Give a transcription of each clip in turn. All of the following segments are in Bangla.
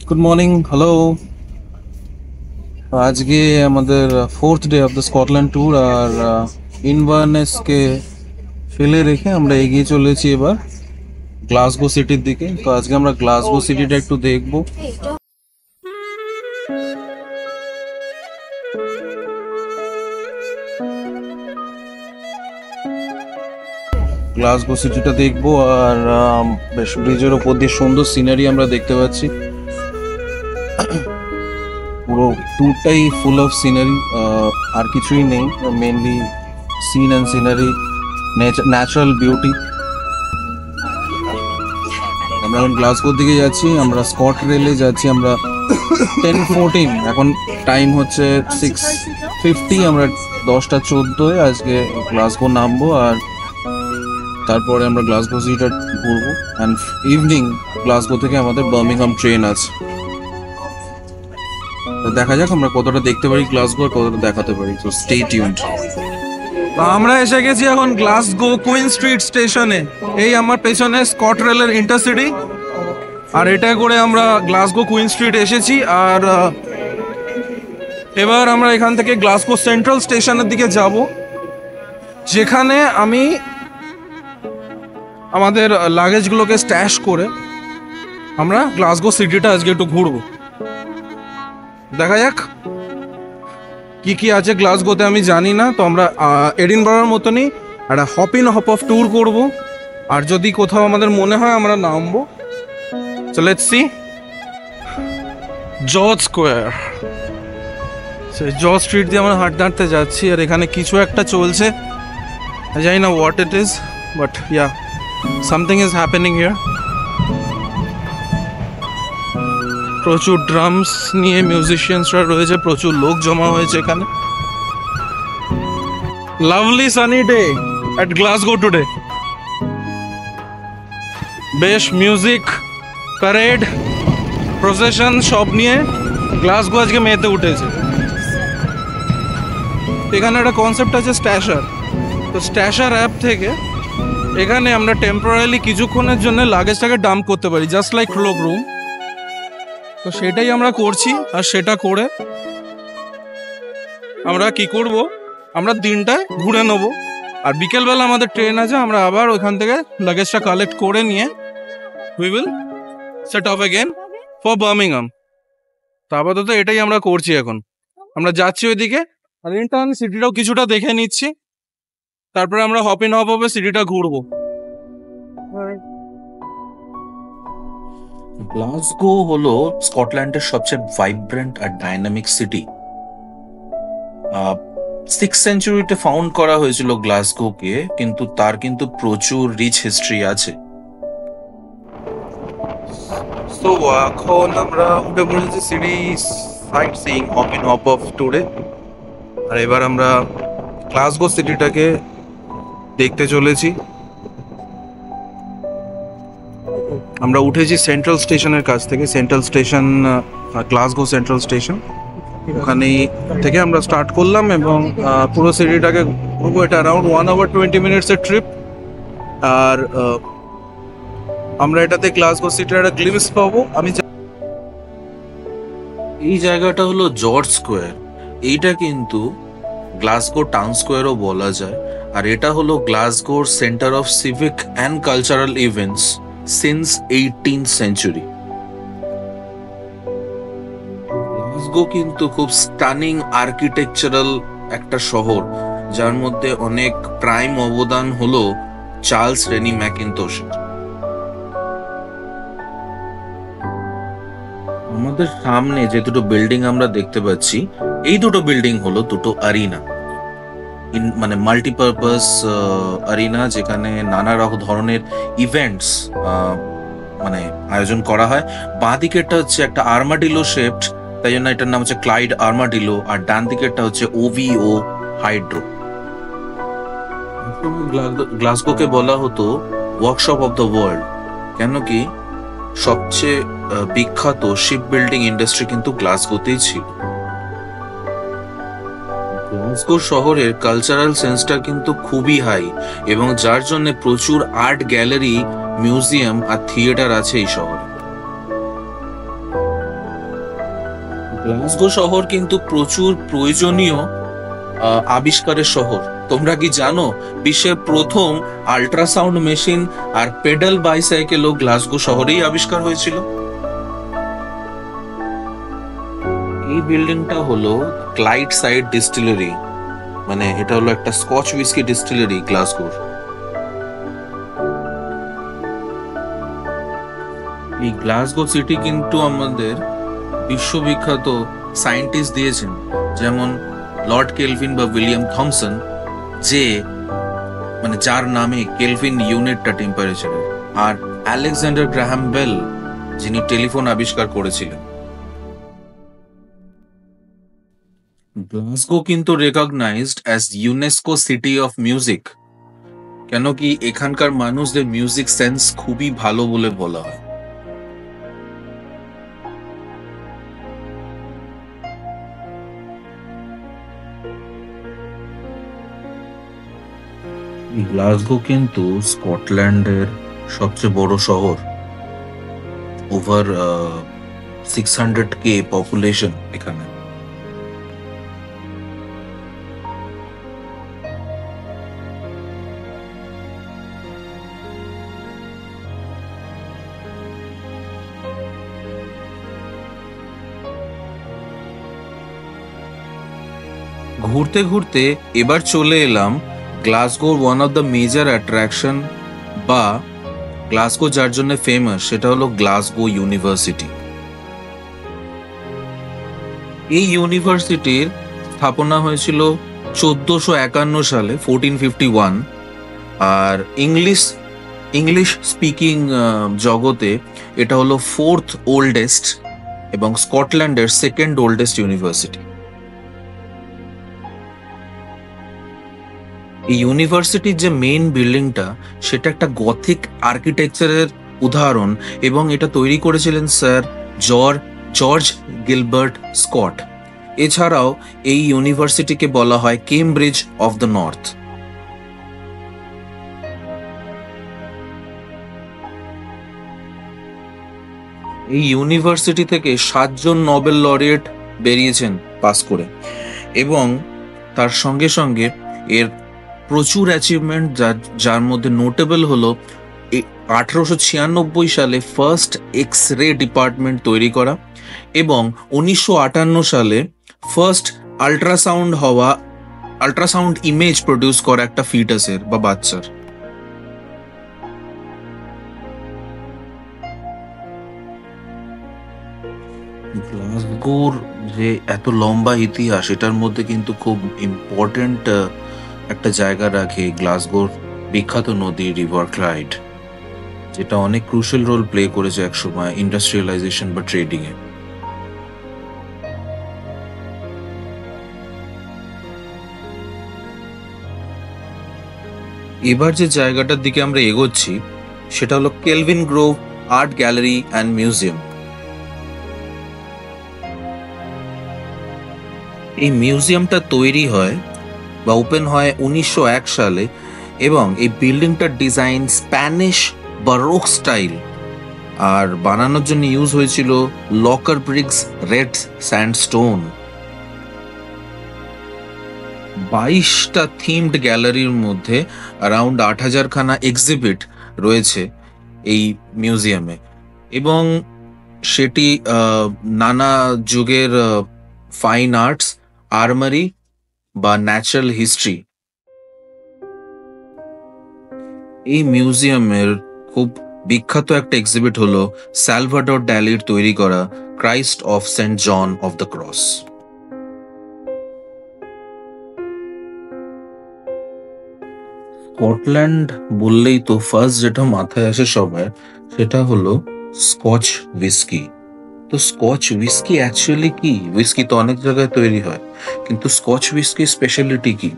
Good morning, hello. আজকে আমাদের fourth day of the Scotland tour. আর ইনভারনেসকে ফেলে রেখে আমরা এগিয়ে চলেছি এবার গ্লাসগো সিটির দিকে। তো আজকে আমরা গ্লাসগো সিটিটা একটু দেখবো। গ্লাসগো সিটিটা দেখবো আর বেশ ব্রিজের ওপর দিয়ে সুন্দর সিনারি আমরা দেখতে পাচ্ছি। পুরো ট্যুরটাই ফুল অফ সিনারি, আর কিছুই নেই, mainly scene and scenery, natural beauty. আমরা এখন গ্লাসগোর দিকে যাচ্ছি, আমরা স্কট রেলে যাচ্ছি। আমরা 10:14, এখন টাইম হচ্ছে 6:50। আমরা 10:14 আজকে গ্লাসগো নামবো আর তারপরে আমরা গ্লাসগো সিটিটা ঘুরবো। অ্যান্ড ইভিনিং গ্লাসগো থেকে আমাদের বার্মিংহাম ট্রেন আছে। তো দেখা যাক আমরা কতটা দেখতে পারি গ্লাসগো আর কতটা দেখাতে পারি। তো স্টে টিউনড। আমরা এসে গেছি এখন গ্লাসগো কুইন স্ট্রিট স্টেশনে। এই আমার পেছনে স্কট রেলের ইন্টারসিটি, আর এটা করে আমরা গ্লাসগো কুইন স্ট্রিট এসেছি। আর এবার আমরা এখান থেকে গ্লাসগো সেন্ট্রাল স্টেশনের দিকে যাব, যেখানে আমি আমাদের লাগেজগুলোকে স্ট্যাশ করে আমরা গ্লাসগো সিটিটা আজকে একটু ঘুরবো। দেখা যাক কি কি আছে গ্লাসগোতে, আমি জানি না। তো আমরা এডিনবরার মতনই একটা hop in hop of tour করব, আর যদি কোথাও আমাদের মনে হয় আমরা নামবো। So let's see. George square, সেই জর্জ স্ট্রিট দিয়ে আমরা হাঁটতে হাঁটতে যাচ্ছি, আর এখানে কিছু একটা চলছে, জানি না what it is, but yeah something is happening here. প্রচুর ড্রামস নিয়ে মিউজিশিয়ানসরা রয়েছে, প্রচুর লোক জমা হয়েছে এখানে। Lovely sunny day at Glasgow today. বেশ মিউজিক, প্যারেড, প্রসেশন সব নিয়ে গ্লাসগো আজকে মেতে উঠেছে। এখানে একটা কনসেপ্ট আছে স্ট্যাশার। তো স্ট্যাশার অ্যাপ থেকে এখানে আমরা টেম্পোরারিলি কিছুক্ষণের জন্য লাগেজটাকে ডাম্প করতে পারি, জাস্ট লাইক ক্লোক রুম। তো সেটাই আমরা করছি, আর সেটা করে আমরা কি করব, আমরা দিনটায় ঘুরে নেব। আর বিকেলবেলা আমাদের ট্রেন আছে, আমরা আবার ওইখান থেকে লাগেজটা কালেক্ট করে নিয়ে we will set of again for Birmingham. তো আপাতত এটাই আমরা করছি। এখন আমরা যাচ্ছি ওইদিকে, আর ইন্টার্ন সিটিটাও কিছুটা দেখে নিচ্ছি, তারপরে আমরা হপ ইন হপ হবে সিটিটা ঘুরবো। গ্লাসগো হলো স্কটল্যান্ডের সবচেয়ে ভাইব্রেন্ট আর ডাইনামিক সিটি। 6th সেঞ্চুরিতে ফাউন্ড করা হয়েছিল গ্লাসগোকে, কিন্তু তার কিন্তু প্রচুর রিচ হিস্ট্রি আছে। তো এখন আমরা উঠে পড়েছি city site seeing hop in hop of ট্যুরে। আর এবার আমরা গ্লাসগো সিটিটাকে দেখতে চলেছি। আমরা উঠেছি সেন্ট্রাল স্টেশনের কাছ থেকে, central station, Glasgow central station. ওখানে থেকে আমরা স্টার্ট করলাম এবং পুরো সিটিটাকে ঘুরবো। এটা অ্যারাউন্ড 1 hour 20 minutes এর ট্রিপ। আর আমরা এটাতে গ্লাসগো সিটির একটা গ্লিমস পাবো। এই জায়গাটা হলো জর্জ স্কোয়ার। এইটা কিন্তু গ্লাসগো টাউন স্কোয়ারও বলা যায়। আর এটা হলো গ্লাসগোর centre of civic and cultural events since 18th century। Glasgow কিন্তু খুব স্টানিং আর্কিটেকচারাল একটা শহর, যার মধ্যে অনেক প্রাইম অবদান হলো চার্লস রেনি ম্যাকিনটোশের। আমাদের সামনে যে দুটো বিল্ডিং আমরা দেখতে পাচ্ছি, এই দুটো বিল্ডিং হলো দুটো আরিনা, মানে মাল্টিপারপাস আরিনা, যেখানে নানা রকম ধরনের ইভেন্টস মানে আয়োজন করা হয়। বাঁ দিকেরটা হচ্ছে একটা আর্মাডিলো শেপড, তাই জন্য এটার নাম হচ্ছে ক্লাইড আর্মাডিলো। আর ডান দিকেরটা হচ্ছে ওভিও হাইড্রো। গ্লাসগোকে বলা হতো ওয়ার্কশপ অফ দ্য ওয়ার্ল্ড, কেন কি সবচেয়ে বিখ্যাত শিপ বিল্ডিং ইন্ডাস্ট্রি কিন্তু গ্লাসগোতেই ছিল। গ্লাসগো শহরের কালচারাল সেন্সটা কিন্তু খুবই হাই, এবং যার জন্য প্রচুর আর্ট গ্যালারি, মিউজিয়াম আর থিয়েটার আছে এই শহরে। গ্লাসগো শহর কিন্তু প্রচুর প্রয়োজনীয় আবিষ্কারের শহর। তোমরা কি জানো বিশ্বের প্রথম আল্ট্রাসাউন্ড মেশিন আর পেডাল বাইসাইকেলও গ্লাসগো শহরেই আবিষ্কার হয়েছিল? এই বিল্ডিংটা হলো ক্লাইড সাইড ডিস্টিলারি, মানে এটা হলো একটা স্কচ হুইস্কি ডিস্টিলারি গ্লাসগোর। এই গ্লাসগো সিটি কিন্তু আমাদের বিশ্ববিখ্যাত সায়েন্টিস্ট দিয়েছেন, যেমন লর্ড কেলভিন বা উইলিয়াম থমসন, যে মানে যার নামে কেলভিন ইউনিটটা টেম্পারেচারের, আর আলেকজান্ডার গ্রাহাম বেল, যিনি টেলিফোন আবিষ্কার করেছিলেন। গ্লাসগো কিন্তু recognised as UNESCO city of music, কেন কি এখানকার মানুষদের মিউজিক সেন্স খুবই ভালো বলে বলা হয়। গ্লাসগো কিন্তু স্কটল্যান্ডের সবচেয়ে বড় শহর, ওভার 600K পপুলেশন এখানে। ঘুরতে ঘুরতে এবার চলে এলাম গ্লাসগোর one of the major attraction, বা গ্লাসগো যার জন্য ফেমাস, সেটা হলো গ্লাসগো ইউনিভার্সিটি। এই ইউনিভার্সিটির স্থাপনা হয়েছিল 1451 সালে, 1451, আর ইংলিশ স্পিকিং জগতে এটা হলো 4th ওল্ডেস্ট এবং স্কটল্যান্ডের 2nd ওল্ডেস্ট ইউনিভার্সিটি। এই ইউনিভার্সিটির যে মেইন বিল্ডিংটা, সেটা একটা গথিক আর্কিটেকচারের উদাহরণ, এবং এটা তৈরি করেছিলেন স্যার জর্জ গিলবার্ট স্কট। এছাড়াও এই ইউনিভার্সিটিকে বলা হয় কেমব্রিজ অফ দ্য নর্থ। এই ইউনিভার্সিটি থেকে 7 জন নোবেল লরিয়েট বেরিয়েছেন পাস করে, এবং তার সঙ্গে সঙ্গে এর প্রচুর অ্যাচিভমেন্ট, যার মধ্যে নোটেবল হলো 1896 সালে ফার্স্ট এক্স রে ডিপার্টমেন্ট তৈরি করা, এবং 1958 সালে ফার্স্ট আল্ট্রাসাউন্ড ইমেজ প্রডিউস করা একটা ফিটাসের বা বাচ্চার। গ্লাসগোর যে এত লম্বা ইতিহাস, এটার মধ্যে কিন্তু খুব ইম্পর্টেন্ট একটা জায়গা রাখে গ্লাসগোর বিখ্যাত নদী রিভার ক্লাইড, যেটা অনেক ক্রুশাল রোল প্লে করেছে একসময় ইন্ডাস্ট্রিয়ালাইজেশন বা ট্রেডিং এ। এবার যে জায়গাটার দিকে আমরা এগোচ্ছি, সেটা হলো Kelvin Grove Art Gallery and Museum. এই মিউজিয়ামটা তৈরি হয় বা ওপেন হয় 1901 সালে, এবং এই বিল্ডিংটার ডিজাইন স্প্যানিশ বারোক স্টাইল, আর বানানোর জন্য ইউজ হয়েছিল লকার ব্রিক্স রেড স্যান্ডস্টোন। 22টা থিমড গ্যালারির মধ্যে অ্যারাউন্ড 8000 খানা এক্সিবিট রয়েছে এই মিউজিয়ামে, এবং সেটি নানা যুগের ফাইন আর্টস, আর্মারি বা ন্যাচারাল হিস্ট্রি। এই মিউজিয়ামের খুব বিখ্যাত একটা এক্সিবিট হলো সালভাডর ডালির তৈরি করা Christ of Saint John of the Cross. Scotland বললেই তো ফার্স্ট যেটা মাথায় আসে সবার, সেটা হলো স্কচ হুইস্কি। তো স্কচ হুইস্কি অ্যাকচুয়ালি কি? হুইস্কি তো অনেক জায়গায় তৈরি হয়, কিন্তু স্কচ হুইস্কি স্পেশালিটি কি?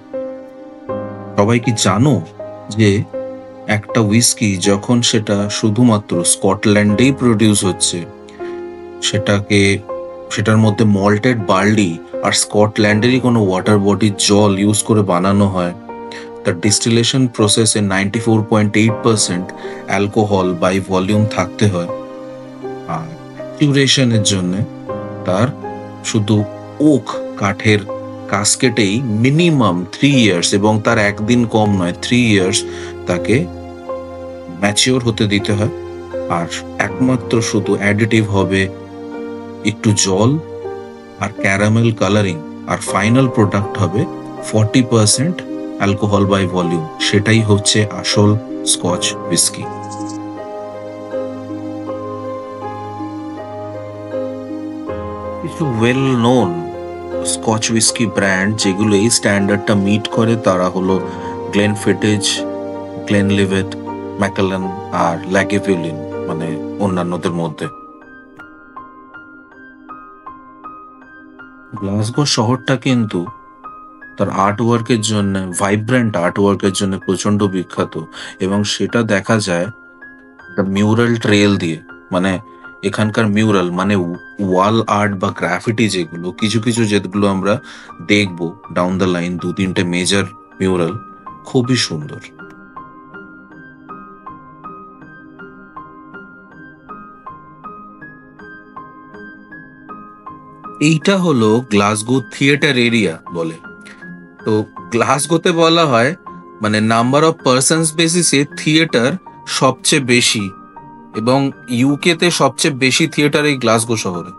সবাই কি জানো যে একটা হুইস্কি যখন সেটা শুধুমাত্র স্কটল্যান্ডেই প্রডিউস হচ্ছে, সেটার মধ্যে মল্টেড বার্লি আর স্কটল্যান্ডেরই কোনো ওয়াটার বডির জল ইউজ করে বানানো হয়, তার ডিস্টিলেশন প্রসেসে 94.8% অ্যালকোহল বাই ভলিউম থাকতে হয়, আর ম্যাচুরেশনের জন্য তার শুধু ওক কাঠের কাস্কেটেই মিনিমাম 3 ইয়ার্স, এবং তার একদিন কম নয়, 3 ইয়ার্স তাকে ম্যাচিওর হতে দিতে হয়। আর একমাত্র শুধু অ্যাডিটিভ হবে একটু জল আর ক্যারামেল কালারিং, আর ফাইনাল প্রোডাক্ট হবে 40% অ্যালকোহল বাই ভলিউম। সেটাই হচ্ছে আসল স্কচ হুইস্কি। কিছু well known Scotch whisky brand যেগুলো এই স্ট্যান্ডার্ডটা মিট করে তারা হলো গ্লেনফিটিচ, গ্লেনলিভেট, ম্যাকালান আর ল্যাগেভিলিন, মানে অন্যান্যদের মধ্যে। গ্লাসগো শহরটা কিন্তু তার আর্টওয়ার্কের জন্য, ভাইব্রেন্ট আর্টওয়ার্কের জন্য প্রচন্ড বিখ্যাত, এবং সেটা দেখা যায় দ্য মিউরাল ট্রেল দিয়ে। মানে এখানকার মিউরাল মানে ওয়াল আর্ট বা গ্রাফিটি, যেগুলো কিছু কিছু যেগুলো আমরা দেখবো ডাউন দ্য লাইন, 2-3টে মেজর মিউরাল, খুবই সুন্দর। এইটা হলো গ্লাসগো থিয়েটার এরিয়া বলে। তো গ্লাসগোতে বলা হয় মানে নাম্বার অফ পার্সনস বেসিসে থিয়েটার সবচেয়ে বেশি, এবং ইউকে তে সবচেয়ে বেশি থিয়েটার এই গ্লাসগো শহরে।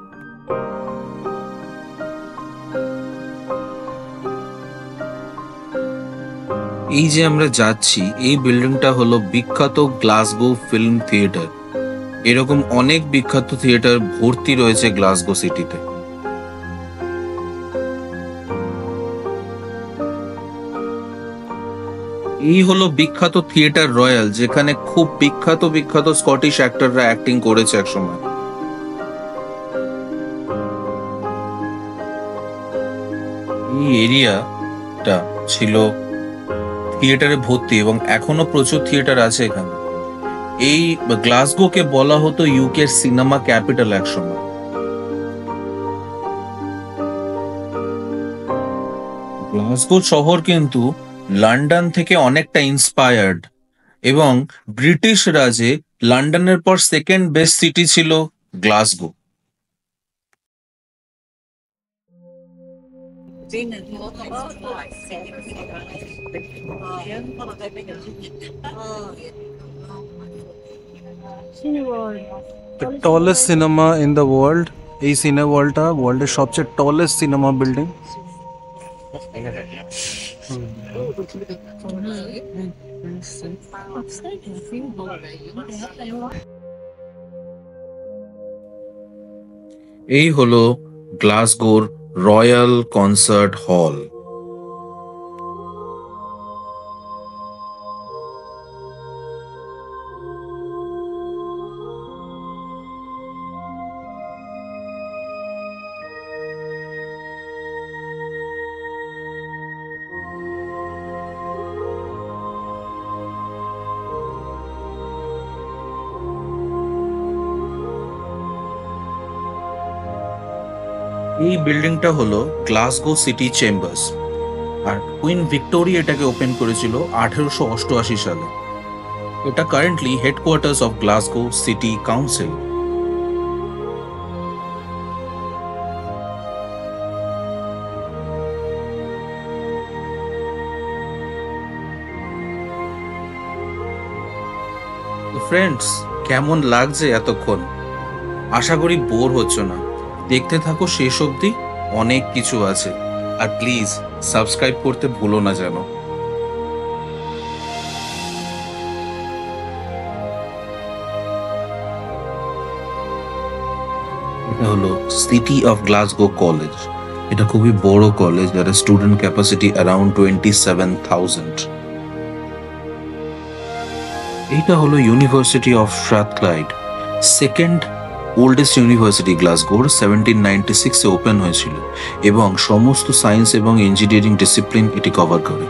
এই যে আমরা যাচ্ছি, এই বিল্ডিংটা হলো বিখ্যাত গ্লাসগো ফিল্ম থিয়েটার। এরকম অনেক বিখ্যাত থিয়েটার ভর্তি রয়েছে গ্লাসগো সিটিতে। এই হলো বিখ্যাত থিয়েটার রয়্যাল, যেখানে খুব বিখ্যাত বিখ্যাত স্কটিশ অ্যাক্টররা অ্যাক্টিং করেছে একসময়। এই এরিয়াটা ছিল থিয়েটারে ভর্তি, এবং এখনো প্রচুর থিয়েটার আছে এখানে। এই গ্লাসগোকে বলা হতো ইউকের সিনেমা ক্যাপিটাল একসময়। গ্লাসগো শহর কিন্তু লন্ডন থেকে অনেকটা ইন্সপায়ার্ড, এবং ব্রিটিশ রাজে লন্ডনের পর সেকেন্ড বেস্ট সিটি ছিল Glasgow. The tallest cinema in the world, এই সিনে ওয়ার্ল্ডটা ওয়ার্ল্ডের সবচেয়ে টলেস্ট সিনেমা বিল্ডিং। এই হলো গ্লাসগোর রয়্যাল কনসার্ট হল। এই বিল্ডিংটা হলো গ্লাসগো সিটি চেম্বার্স, আর কুইন ভিক্টোরিয়া এটাকে ওপেন করেছিল 1888 সালে। এটা currently headquarters of Glasgow city council. Friends, কেমন লাগছে এতক্ষণ? আশা করি বোর হচ্ছ না। দেখতে থাকো শেষ অবধি, অনেক কিছু আছে। আর প্লিজ সাবস্ক্রাইব করতে ভুলো না যেন। এটা হলো সিটি অফ গ্লাসগো কলেজ। এটা খুবই বড় কলেজ, যার স্টুডেন্ট ক্যাপাসিটি অ্যারাউন্ড 27,000। এইটা হলো University of Strathclyde, second oldest university গ্লাসগোর। 1796-এ ওপেন হয়েছিল, এবং সমস্ত সায়েন্স এবং ইঞ্জিনিয়ারিং ডিসিপ্লিন এটি কভার করে।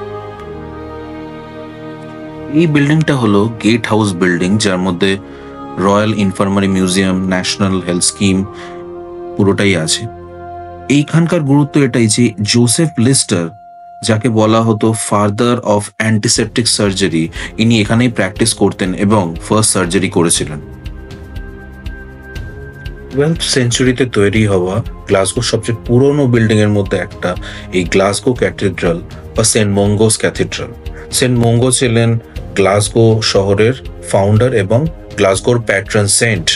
এই বিল্ডিংটা হলো গেট হাউস বিল্ডিং, যার মধ্যে royal infirmary museum, national health scheme পুরোটাই আছে। এইখানকার গুরুত্ব এটাই যে জোসেফ লিস্টার, যাকে বলা হতো ফাদার অফ অ্যান্টিসেপটিক সার্জারি, ইনি এখানেই প্র্যাকটিস করতেন এবং ফার্স্ট সার্জারি করেছিলেন। 12th সেঞ্চুরিতে তৈরি হওয়া গ্লাসগোর সবচেয়ে পুরনো বিল্ডিং এর মধ্যে একটা এই গ্লাসগো ক্যাথিড্রাল বা সেন্ট মঙ্গোস ক্যাথিড্রাল। সেন্ট মঙ্গো ছিলেন গ্লাসগো শহরের ফাউন্ডার এবং গ্লাসগোর প্যাট্রন সেন্ট।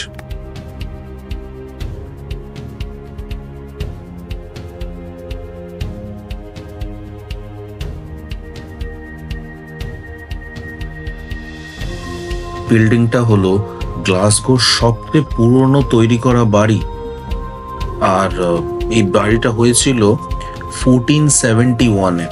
বিল্ডিংটা হলো গ্লাসগোর সবচেয়ে পুরনো তৈরি করা বাড়ি, আর এই বাড়িটা হয়েছিল 1471-এ।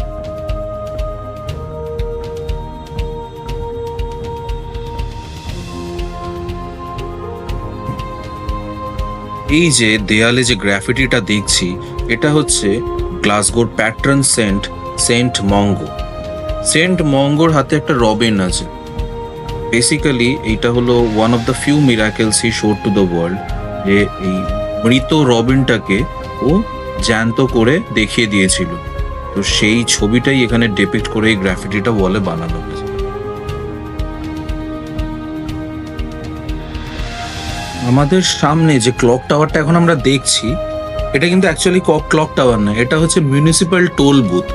এই যে দেয়ালে যে গ্রাফিটিটা দেখছি, এটা হচ্ছে গ্লাসগোর patron saint, Saint Mungo. Saint মঙ্গোর হাতে একটা রবিন আছে। বেসিক্যালি এইটা হলো one of the few miracles he showed to the world, যে এই মৃত রবিনটাকে ও জ্যান্ত করে দেখিয়ে দিয়েছিল। তো সেই ছবিটাই এখানে ডিপিক্ট করে এই গ্রাফিটিটা ওয়ালে বানানো হয়েছে। আমাদের সামনে যে ক্লক টাওয়ারটা এখন আমরা দেখছি, এটা কিন্তু অ্যাকচুয়ালি ক্লক টাওয়ার না, এটা হচ্ছে মিউনিসিপ্যাল টোল বুথ।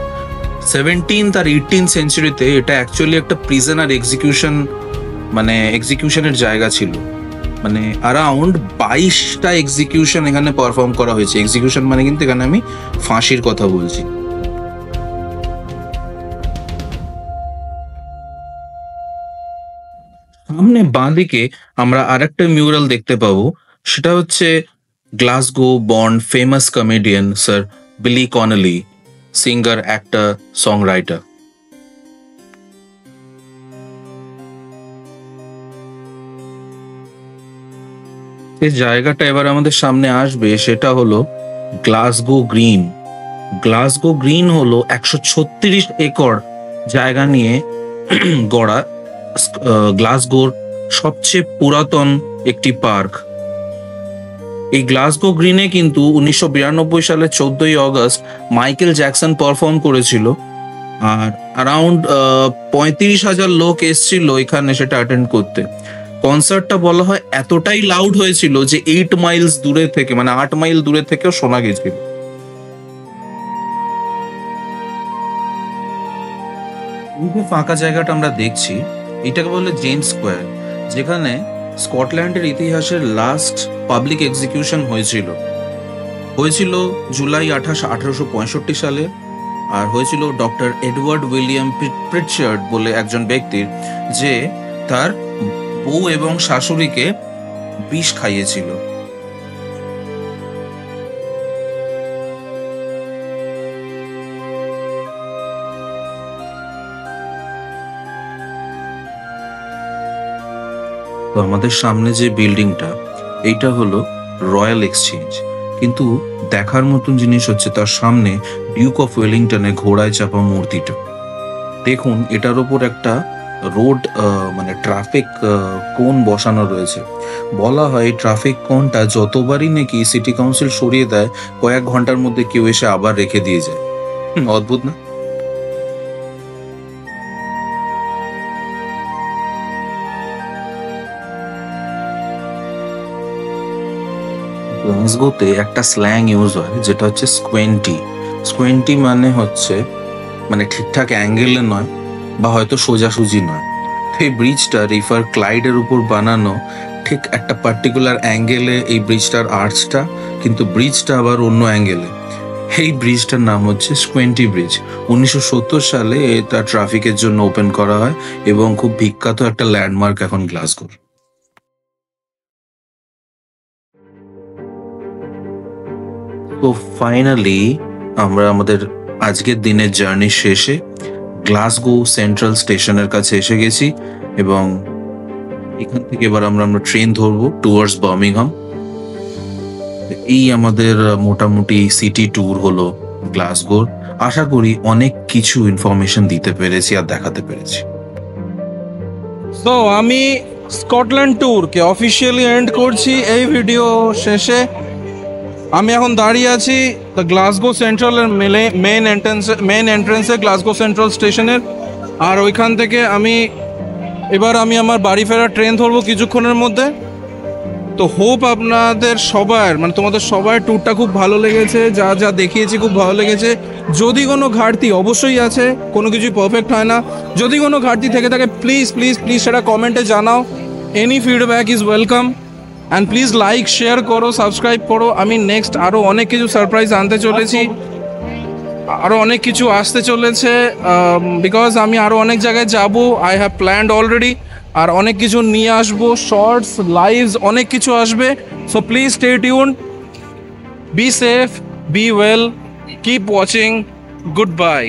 17th আর 18th সেঞ্চুরিতে এটা অ্যাকচুয়ালি একটা প্রিজনার এক্সিকিউশন, মানে এক্সিকিউশনের জায়গা ছিল। মানে অ্যারাউন্ড 22টা এক্সিকিউশন এখানে পারফর্ম করা হয়েছে। এক্সিকিউশন মানে কিন্তু এখানে আমি ফাঁসির কথা বলছি। সামনে বাঁ দিকে আমরা আরেকটা মিউরাল দেখতে পাবো, সেটা হচ্ছে Glasgow born famous comedian Sir Billy Connolly, singer, actor, songwriter. যে জায়গাটা এবার আমাদের সামনে আসবে সেটা হলো গ্লাসগো গ্রিন। গ্লাসগো গ্রিন হলো 136 একর জায়গা নিয়ে গড়া গ্লাসগোর সবচেয়ে পুরাতন একটি পার্ক। এই গ্লাসগো গ্রিনে কিন্তু 1992 সালের 14ই অগস্ট মাইকেল জ্যাকসন পারফর্ম করেছিল, আর অ্যারাউন্ড 35,000 লোক এসেছিল এখানে সেটা অ্যাটেন্ড করতে। কনসার্টটা বলা হয় এতটাই লাউড হয়েছিল যে 8 মাইলস দূরে থেকে, মানে 8 মাইল দূরে থেকেও শোনা গেছিল। এই যে ফাঁকা জায়গাটা আমরা দেখছি, এটাকে বলে জেমস স্কোয়ার, যেখানে স্কটল্যান্ডের ইতিহাসের লাস্ট পাবলিক এক্সিকিউশন হয়েছিল জুলাই 28, 1865 সালে। আর হয়েছিল ডক্টর এডওয়ার্ড উইলিয়াম প্রিটচার্ড বলে একজন ব্যক্তির, যে তার বউ এবং শাশুড়িকে বিষ খাইয়েছিল। তো আমাদের সামনে যে বিল্ডিংটা, এইটা হলো রয়্যাল এক্সচেঞ্জ। কিন্তু দেখার মতন জিনিস হচ্ছে তার সামনে ডিউক অফ ওয়েলিংটনের ঘোড়ায় চাপা মূর্তিটা। দেখুন, এটার ওপর একটা রোড মানে ট্রাফিক কোন বসানো রয়েছে। বলা হয় ট্রাফিক কোনটা যতবারই নাকি সিটি কাউন্সিল সরিয়ে দেয়, কয়েক ঘন্টার মধ্যে কেউ এসে আবার রেখে দিয়ে যায়। অদ্ভুত না? গ্লাসগোতে একটা স্ল্যাং ইউজ হয় যেটা হচ্ছে স্কোয়েন্টি। স্কোয়েন্টি মানে হচ্ছে মানে ঠিকঠাক অ্যাঙ্গেলে নয়, বা হয়তো সোজাসুজি নয়। এই ব্রিজটা রিভার ক্লাইডের উপর বানানো, ঠিক একটা পার্টিকুলার অ্যাঙ্গেলে এই ব্রিজটার আর্চটা, কিন্তু ব্রিজটা আবার অন্য অ্যাঙ্গেলে। এই ব্রিজটার নাম হচ্ছে স্কোয়েন্টি ব্রিজ। 1970 সালে এটা ট্রাফিকের জন্য ওপেন করা হয় এবং খুব বিখ্যাত একটা ল্যান্ডমার্ক এখন গ্লাসগোর। তো ফাইনালি আমরা আমাদের আজকের দিনের জার্নি শেষে গ্লাসগো সেন্ট্রাল স্টেশনের কাছে এসে গেছি, এবং এখান থেকে এবার আমরা ট্রেন ধরবো টুয়ার্ডস বার্মিংহাম। এই আমাদের মোটামুটি সিটি ট্যুর হলো গ্লাসগোর। আশা করি অনেক কিছু ইনফরমেশন দিতে পেরেছি আর দেখাতে পেরেছি। তো আমি স্কটল্যান্ড ট্যুরকে অফিসিয়ালি এন্ড করছি এই ভিডিও শেষে। আমি এখন দাঁড়িয়ে আছি দ্য গ্লাসগো সেন্ট্রালের মেন এন্ট্রেন্সে গ্লাসগো সেন্ট্রাল স্টেশনের। আর ওইখান থেকে আমি আমার বাড়ি ফেরার ট্রেন ধরবো কিছুক্ষণের মধ্যে। তো হোপ আপনাদের সবার মানে তোমাদের সবার ট্যুরটা খুব ভালো লেগেছে, যা যা দেখিয়েছি খুব ভালো লেগেছে। যদি কোনো ঘাটতি অবশ্যই আছে, কোনো কিছুই পারফেক্ট হয় না, যদি কোনো ঘাটতি থেকে থাকে প্লিজ প্লিজ প্লিজ সেটা কমেন্টে জানাও। Any feedback is welcome and please like share করো, সাবস্ক্রাইব করো। আমি নেক্সট আরও অনেক কিছু সারপ্রাইজ আনতে চলেছি, আরও অনেক কিছু আসতে চলেছে, বিকজ আমি আরও অনেক জায়গায় যাব, আই হ্যাভ প্ল্যান্ড অলরেডি। আর অনেক কিছু নিয়ে আসবো, শর্টস, লাইভস, অনেক কিছু আসবে। So please stay tune, be safe, B well, keep watching, good bye.